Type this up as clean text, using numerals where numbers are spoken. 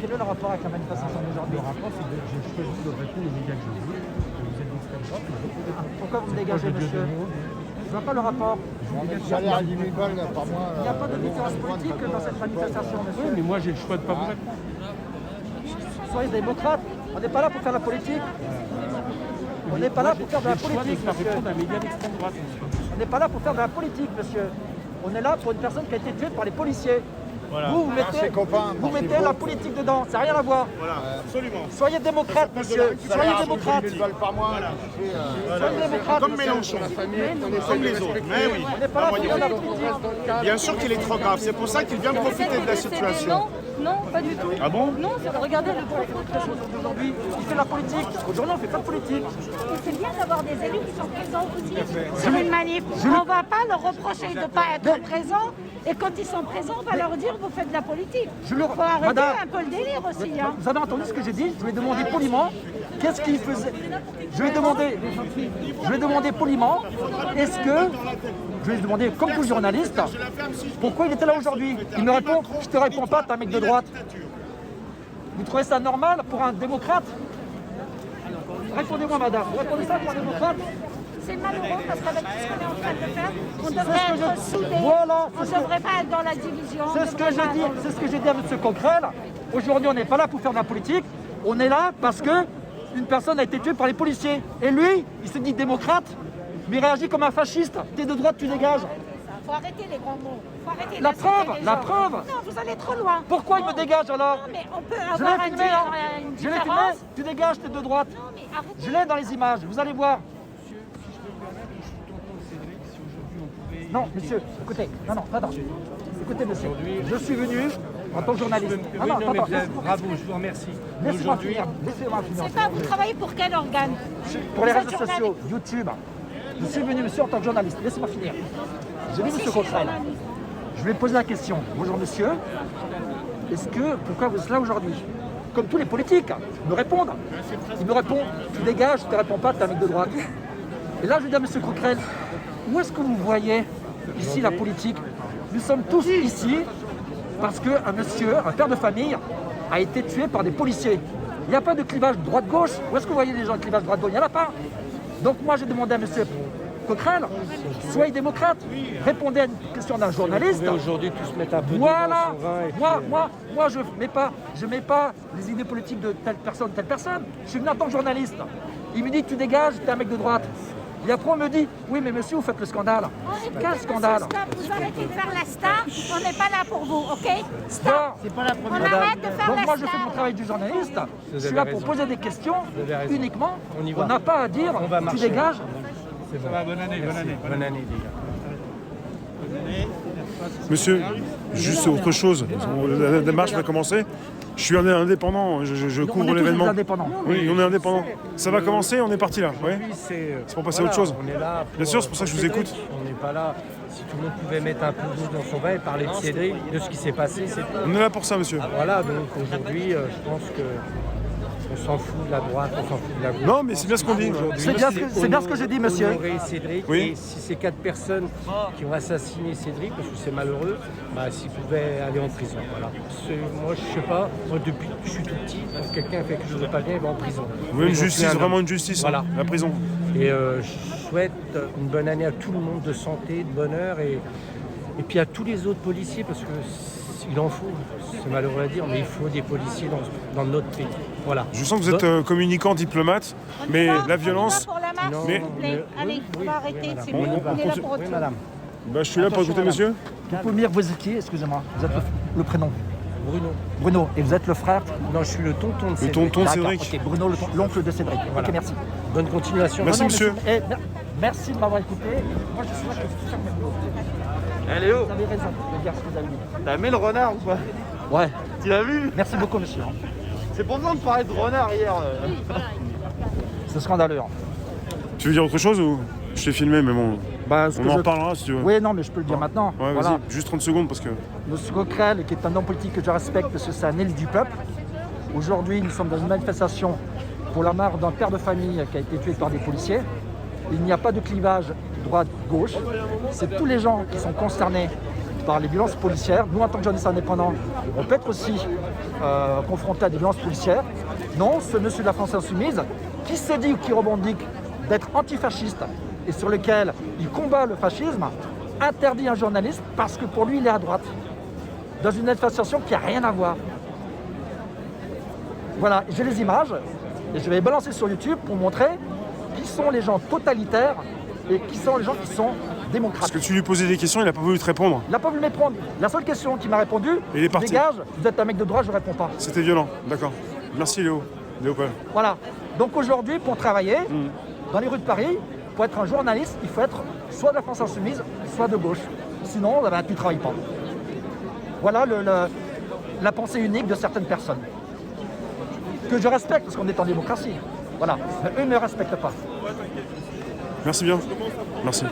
Quel est le rapport avec la manifestation d'aujourd'hui? Le rapport, c'est que j'ai choisi de répondre aux médias que j'ai vus. Vous êtes d'extrême droite, Pourquoi vous me dégagez, monsieur? Je vois pas le rapport. Salaire à 10 000 balles par mois. Il n'y a pas de différence politique dans cette manifestation, Oui, monsieur. mais moi j'ai le choix de ne pas vous répondre. Soyez démocrate. On n'est pas là pour faire la politique. On n'est pas là pour faire de la J'ai le choix de politique, faire monsieur. répondre à un média d'extrême droite, monsieur. On n'est pas là pour faire de la politique, monsieur. On est là pour une personne qui a été tuée par les policiers. Voilà. Vous ses copains, vous par ses mettez la potes. politique dedans, ça n'a rien à voir. Voilà, absolument. Soyez démocrate, monsieur. Soyez démocrate. 10 000 balles par mois. Soyez démocrate. Comme Mélenchon, comme les autres. Mais oui, On n'est pas là pour faire de la politique. bien sûr qu'il est trop grave. C'est pour ça qu'il vient profiter de la situation. Non, pas du tout. Ah bon? Non, regardez le propos. Aujourd'hui, il fait de la politique. Aujourd'hui, on ne fait pas de politique. Et c'est bien d'avoir des élus qui sont présents aussi sur une manif. On ne va pas leur reprocher de ne pas être présents. Et quand ils sont présents, on va leur dire vous faites de la politique. Il faut arrêter Madame, un peu le délire aussi. Hein. vous avez entendu ce que j'ai dit? Je lui ai demandé poliment qu'est-ce qu'il faisait. Je lui ai demandé poliment, est-ce que. Je lui ai demandé, comme tout journaliste, pourquoi il était là aujourd'hui. Il me répond, je te réponds pas, t'es un mec de droite. Vous trouvez ça normal pour un démocrate? Répondez-moi, madame. Vous répondez ça pour un démocrate? C'est malheureux parce qu'avec tout ce qu'on est en train de faire, on devrait être soudés. Voilà, On ne devrait pas être dans la division. c'est ce que j'ai dit. C'est ce que j'ai dit à M. Coquerel. Aujourd'hui, on n'est pas là pour faire de la politique. On est là parce que une personne a été tuée par les policiers. Et lui, il se dit démocrate, mais il réagit comme un fasciste. T'es de droite, tu dégages. Il faut arrêter les grands mots. Faut arrêter La d'insulter preuve, les la gens. preuve. Non, vous allez trop loin. Pourquoi il me dégage alors? Non, mais on peut Je avoir l'ai filmé, hein. une Je l'ai filmé. différence. Tu dégages, t'es de droite. Non, mais arrêtez. Je l'ai dans les images, vous allez voir. Non, monsieur, écoutez, non, pardon. Écoutez, monsieur, je suis venu en tant que journaliste. Oui, non, mais vous êtes- bravo, je vous remercie. Mais Laissez-moi aujourd'hui, finir, laissez-moi finir. C'est pas, vous travaillez pour quel organe? Pour les Vous réseaux êtes sociaux, YouTube, je suis venu, monsieur, en tant que journaliste. Laissez-moi finir. J'ai vu Si, monsieur je suis Coquerel. journaliste. Je lui ai posé la question. Bonjour, monsieur. Pourquoi vous êtes là aujourd'hui? Comme tous les politiques, me répondent. Il me répond, tu dégages, je te réponds pas, t'es un mec de droite. Et là, je lui dis à monsieur Coquerel, où est-ce que vous voyez ici la politique? Nous sommes tous ici parce qu'un monsieur, un père de famille, a été tué par des policiers. Il n'y a pas de clivage droite-gauche. Où est-ce que vous voyez les gens de clivage droite-gauche? Il n'y en a pas. Donc moi, j'ai demandé à monsieur Coquerel, soyez démocrate, répondez à une question d'un journaliste. aujourd'hui tous mettre un peu Voilà. de son vin et puis, Moi, je mets pas les idées politiques de telle personne. Je suis venu en tant que journaliste. Il me dit, tu dégages, t'es un mec de droite. Et après, on me dit, oui, mais monsieur, vous faites le scandale. Quel scandale? Stop, vous arrêtez de faire la star. On n'est pas là pour vous, ok? Stop. Non. On arrête de faire Donc la moi, je fais star. mon travail du journaliste. Je suis avez là pour raison. poser des questions avez raison. uniquement. On y On va. n'a pas à dire, On va tu marcher. dégages. c'est bon. Bonne année, bonne année. Bonne année, les gars. Monsieur, juste autre chose. La démarche va commencer. Je suis indépendant, je On couvre est tous l'événement. des indépendants. Oui, on est indépendant. Ça va commencer, on est parti là. Ouais. Aujourd'hui, C'est pour passer à autre chose. On est là pour, Bien sûr, c'est pour ça que je vous Cédric. écoute. On n'est pas là. Si tout le monde pouvait mettre un peu d'eau dans son vin et parler de Cédric, de ce qui s'est passé, c'est tout. On est là pour ça, monsieur. Voilà, donc aujourd'hui, je pense que on s'en fout de la droite, on s'en fout de la gauche. Non, mais c'est bien ce qu'on dit. Aujourd'hui, C'est bien ce que j'ai dit, monsieur. Honorer Cédric, Oui. et si ces 4 personnes qui ont assassiné Cédric, parce que c'est malheureux, bah, s'ils pouvaient aller en prison. Voilà. Moi, je sais pas, moi depuis que je suis tout petit, quand quelqu'un fait quelque chose de pas bien, il va en prison. Vous voulez une Ils ont tué justice, un homme. vraiment une justice, Voilà. hein, la prison. Et je souhaite une bonne année à tout le monde, de santé, de bonheur, et puis à tous les autres policiers, parce que il en faut, c'est malheureux à dire, mais il faut des policiers dans notre pays. Voilà. Je sens que vous êtes communicant, diplomate, mais la violence. On est là pour la marche, Mais- s'il vous plaît. Allez, on va arrêter, madame. c'est On bon, y va. on est là pour autre Oui, chose. madame. Bah, je suis là pour écouter, monsieur. Vous pouvez me dire, vous êtes qui? Excusez-moi. Vous êtes le prénom. Bruno. Bruno. Et vous êtes le frère? Non, je suis le tonton de Le Cédric. tonton de D'accord, Cédric. ok, Bruno, l'oncle de Cédric. Voilà. Ok, merci. Bonne continuation. Merci, Non, monsieur. Merci de m'avoir écouté. Moi, je suis là pour faire mes boulot. Eh Léo, Vous avez raison de dire ce que vous avez dit. t'as aimé le renard ou pas? Ouais. Tu l'as vu? Merci beaucoup, monsieur. C'est pour ça que parlait de renard hier. C'est scandaleux. hein. Tu veux dire autre chose ou je t'ai filmé, mais bon, Bah, ce on que en je- reparlera si tu veux. Oui, non, mais je peux le dire maintenant. Ouais, Voilà. vas-y, juste 30 secondes parce que. Monsieur Coquerel, qui est un homme politique que je respecte parce que c'est un élu du peuple. Aujourd'hui, nous sommes dans une manifestation pour la mort d'un père de famille qui a été tué par des policiers. Il n'y a pas de clivage droite-gauche. C'est tous les gens qui sont concernés par les violences policières. Nous, en tant que journalistes indépendants, on peut être aussi confrontés à des violences policières. Non, ce monsieur de la France Insoumise, qui s'est dit ou qui revendique d'être antifasciste et sur lequel il combat le fascisme, interdit un journaliste parce que pour lui, il est à droite, dans une manifestation qui n'a rien à voir. Voilà, j'ai les images et je vais les balancer sur YouTube pour montrer qui sont les gens totalitaires et qui sont les gens qui sont démocrates. Parce que tu lui posais des questions, il n'a pas voulu te répondre. Il n'a pas voulu me répondre. La seule question qu'il m'a répondu, il est parti. Dégage, vous êtes un mec de droite, je ne réponds pas. C'était violent, d'accord. Merci Léo. Léopold. Voilà. Donc aujourd'hui, pour travailler dans les rues de Paris, pour être un journaliste, il faut être soit de la France Insoumise, soit de gauche. Sinon, tu ne travailles pas. Voilà la pensée unique de certaines personnes. Que je respecte, parce qu'on est en démocratie. Voilà. Mais eux ne me respectent pas. Merci bien. Merci.